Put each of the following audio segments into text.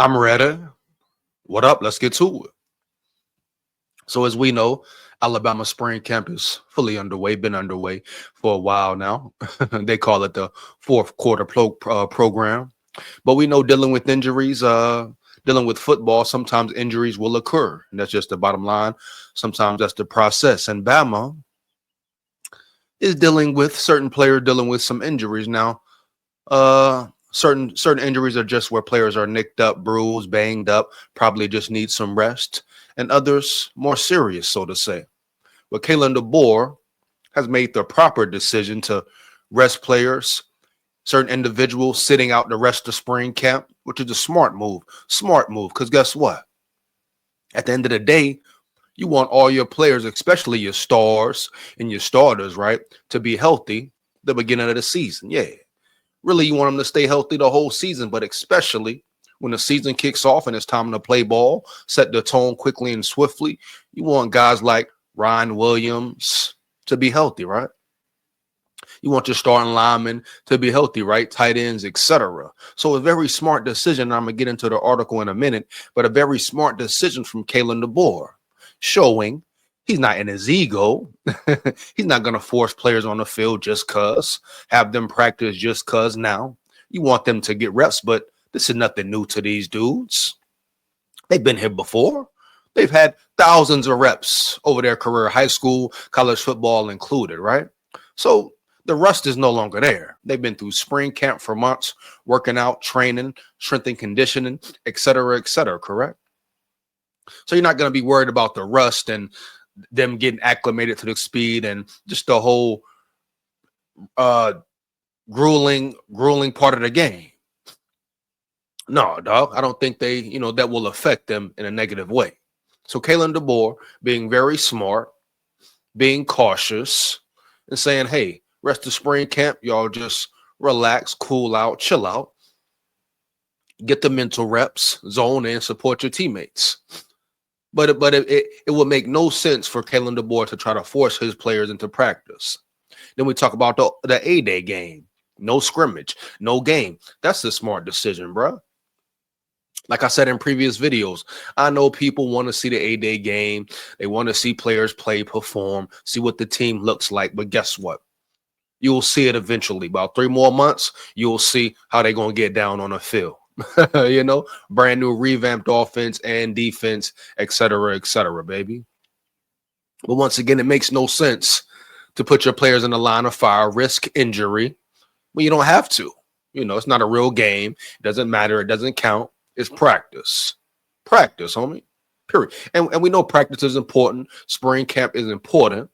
I'm ready. What up? Let's get to it. So as we know, Alabama spring camp is fully underway, been underway for a while now. They call it the fourth quarter program. But we know dealing with injuries, dealing with football, sometimes injuries will occur. And that's just the bottom line. Sometimes that's the process. And Bama is dealing with certain players dealing with some injuries. Now, certain injuries are just where players are nicked up, bruised, banged up, probably just need some rest, and others more serious, so to say. But Kalen Deboer has made the proper decision to rest players, certain individuals sitting out the rest of spring camp, which is a smart move. Smart move, because guess what? At the end of the day, you want all your players, especially your stars and your starters, right, to be healthy the beginning of the season. Yeah. Really, you want them to stay healthy the whole season, but especially when the season kicks off and it's time to play ball, set the tone quickly and swiftly, you want guys like Ryan Williams to be healthy, right? You want your starting linemen to be healthy, right? Tight ends, etc. So a very smart decision. I'm going to get into the article in a minute, but a very smart decision from Kalen Deboer, showing he's not in his ego. He's not going to force players on the field just because, have them practice just because. Now, you want them to get reps, but this is nothing new to these dudes. They've been here before. They've had thousands of reps over their career, high school, college football included, right? So the rust is no longer there. They've been through spring camp for months, working out, training, strength and conditioning, etc., correct? So you're not going to be worried about the rust and them getting acclimated to the speed and just the whole grueling part of the game. No, dog, I don't think that will affect them in a negative way. So Kalen Deboer being very smart, being cautious, and saying, hey, rest of spring camp, y'all just relax, cool out, chill out, get the mental reps, zone in, support your teammates. But it would make no sense for Kalen Deboer to try to force his players into practice. Then we talk about the A-Day game. No scrimmage, no game. That's a smart decision, bro. Like I said in previous videos, I know people want to see the A-Day game. They want to see players play, perform, see what the team looks like. But guess what? You'll see it eventually. About 3 more months, you'll see how they're going to get down on the field. Brand new revamped offense and defense, etc., baby. But once again, it makes no sense to put your players in the line of fire, risk injury when you don't have to. It's not a real game. It doesn't matter. It doesn't count. It's practice. Practice, homie. Period. And we know practice is important. Spring camp is important.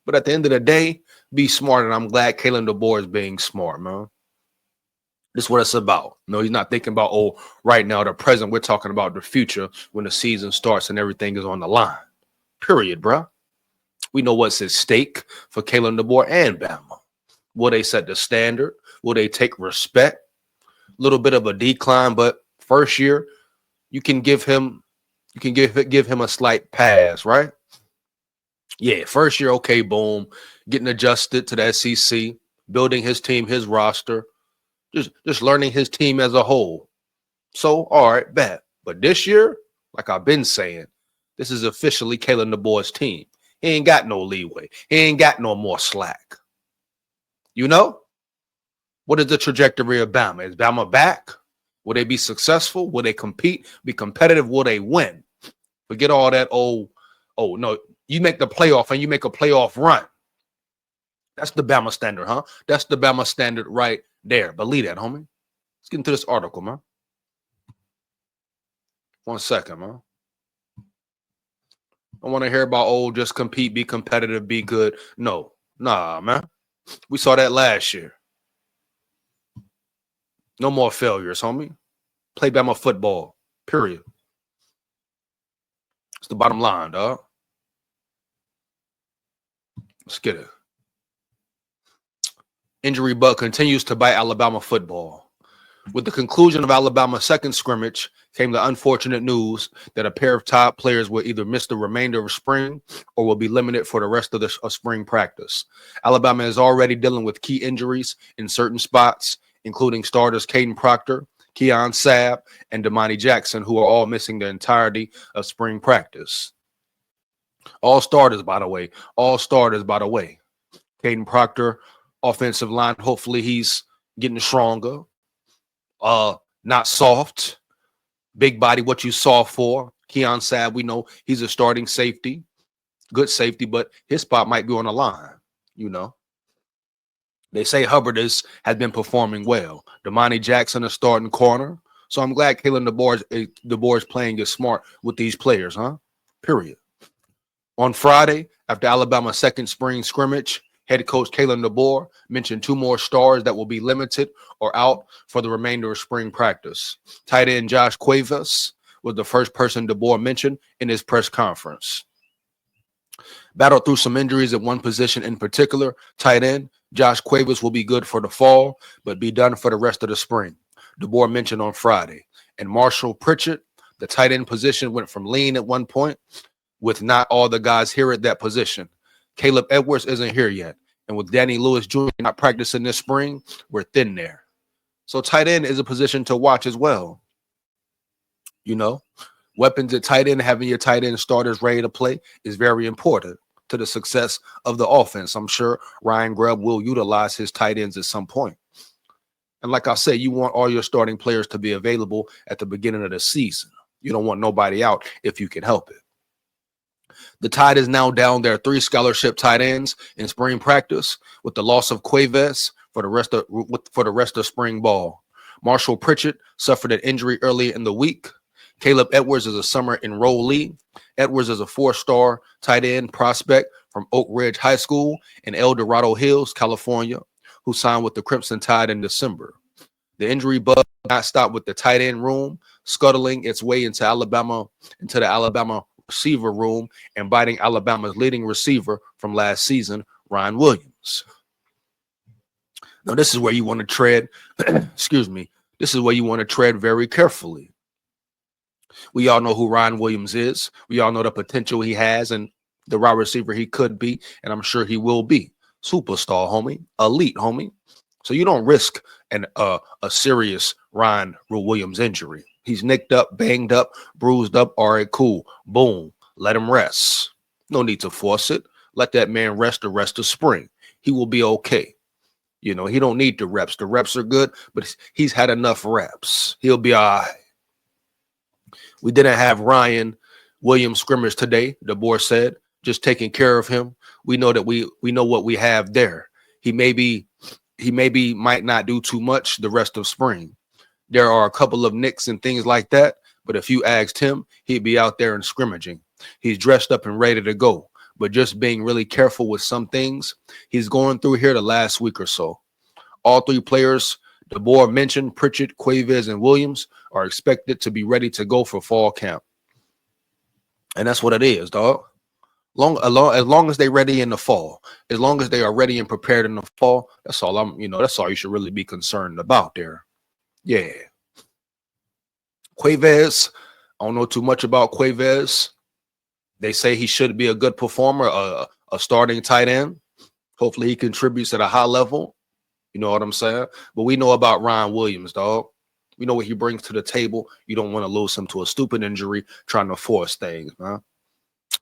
But at the end of the day, be smart. And I'm glad Kalen Deboer is being smart, man. This is what it's about. No, he's not thinking about, right now, the present. We're talking about the future when the season starts and everything is on the line. Period, bro. We know what's at stake for Kalen Deboer and Bama. Will they set the standard? Will they take respect? A little bit of a decline, but first year, you can give him a slight pass, right? Yeah, first year, okay, boom. Getting adjusted to the SEC, building his team, his roster. Just learning his team as a whole. So, all right, bet. But this year, like I've been saying, this is officially Kalen Deboer's team. He ain't got no leeway. He ain't got no more slack. What is the trajectory of Bama? Is Bama back? Will they be successful? Will they compete? Be competitive? Will they win? Forget all that, no. You make the playoff and you make a playoff run. That's the Bama standard, huh? That's the Bama standard right there. Believe that, homie. Let's get into this article, man. 1 second, man. I want to hear about, just compete, be competitive, be good. No. Nah, man. We saw that last year. No more failures, homie. Play Bama football, period. It's the bottom line, dog. Let's get it. Injury bug continues to bite Alabama football. With the conclusion of Alabama's second scrimmage came the unfortunate news that a pair of top players will either miss the remainder of spring or will be limited for the rest of the spring practice. Alabama is already dealing with key injuries in certain spots, including starters Caden Proctor, Keon Sabb, and Damani Jackson, who are all missing the entirety of spring practice. All starters, by the way. Caden Proctor, offensive line. Hopefully he's getting stronger. Not soft. Big body, what you saw for. Keon Sabb, we know he's a starting safety. Good safety, but his spot might be on the line, you know. They say Hubbard has been performing well. Damani Jackson, a starting corner. So I'm glad Kalen Deboer is playing it smart with these players, huh? Period. On Friday, after Alabama's second spring scrimmage, head coach Kalen Deboer mentioned 2 more stars that will be limited or out for the remainder of spring practice. Tight end Josh Cuevas was the first person Deboer mentioned in his press conference. Battled through some injuries at one position in particular, tight end Josh Cuevas will be good for the fall, but be done for the rest of the spring, Deboer mentioned on Friday. And Marshall Pritchett, the tight end position, went from lean at one point with not all the guys here at that position. Caleb Edwards isn't here yet. And with Danny Lewis Jr. not practicing this spring, we're thin there. So tight end is a position to watch as well. You know, weapons at tight end, having your tight end starters ready to play is very important to the success of the offense. I'm sure Ryan Grubb will utilize his tight ends at some point. And like I said, you want all your starting players to be available at the beginning of the season. You don't want nobody out if you can help it. The Tide is now down their 3 scholarship tight ends in spring practice with the loss of Cuevas for the rest of spring ball. Marshall Pritchett suffered an injury early in the week. Caleb Edwards is a summer enrollee. Edwards is a 4-star tight end prospect from Oak Ridge High School in El Dorado Hills, California, who signed with the Crimson Tide in December. The injury bug did not stop with the tight end room, scuttling its way into the Alabama receiver room and biting Alabama's leading receiver from last season, Ryan Williams. Now, this is where you want to tread, this is where you want to tread very carefully. We all know who Ryan Williams is. We all know the potential he has and the wide receiver he could be, and I'm sure he will be. Superstar, homie. Elite, homie. So you don't risk a serious Ryan Williams injury. He's nicked up, banged up, bruised up. All right, cool. Boom. Let him rest. No need to force it. Let that man rest the rest of spring. He will be okay. You know, he don't need the reps. The reps are good, but he's had enough reps. He'll be all right. We didn't have Ryan Williams scrimmage today, Deboer said, just taking care of him. We know that we know what we have there. He might not do too much the rest of spring. There are a couple of nicks and things like that, but if you asked him, he'd be out there and scrimmaging. He's dressed up and ready to go, but just being really careful with some things he's going through here the last week or so. All 3 players Deboer mentioned, Pritchett, Cuevas, and Williams, are expected to be ready to go for fall camp. And that's what it is, dog. As long as they're ready in the fall, as long as they are ready and prepared in the fall, that's all that's all you should really be concerned about there. Yeah. Cuevas, I don't know too much about Cuevas. They say he should be a good performer, a starting tight end. Hopefully he contributes at a high level. You know what I'm saying? But we know about Ryan Williams, dog. We know what he brings to the table. You don't want to lose him to a stupid injury trying to force things, man.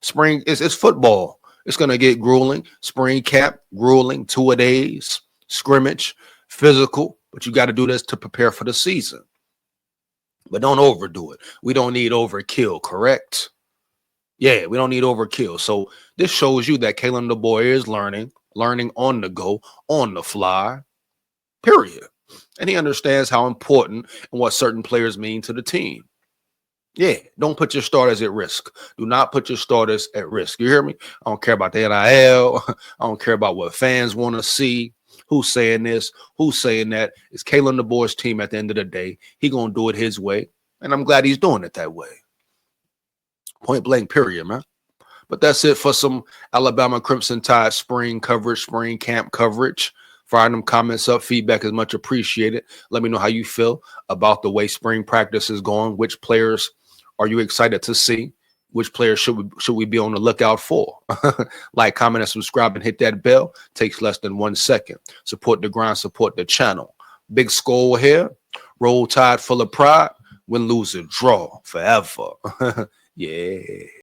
Spring it's football. It's going to get grueling. Spring camp, grueling, 2-a-days, scrimmage, physical. But you got to do this to prepare for the season. But don't overdo it. We don't need overkill, correct? Yeah, we don't need overkill. So this shows you that Kalen Deboer is learning on the go, on the fly, period. And he understands how important and what certain players mean to the team. Yeah, don't put your starters at risk. Do not put your starters at risk. You hear me? I don't care about the NIL. I don't care about what fans want to see. Who's saying this? Who's saying that? It's Kalen Deboer's team at the end of the day. He going to do it his way. And I'm glad he's doing it that way. Point blank, period, man. But that's it for some Alabama Crimson Tide spring coverage, spring camp coverage. Fire them comments up. Feedback is much appreciated. Let me know how you feel about the way spring practice is going. Which players are you excited to see? Which players should we be on the lookout for? Like, comment, and subscribe, and hit that bell. Takes less than 1 second. Support the grind, support the channel. Big Skull here, Roll Tide full of pride. Win, lose, or draw forever. Yeah.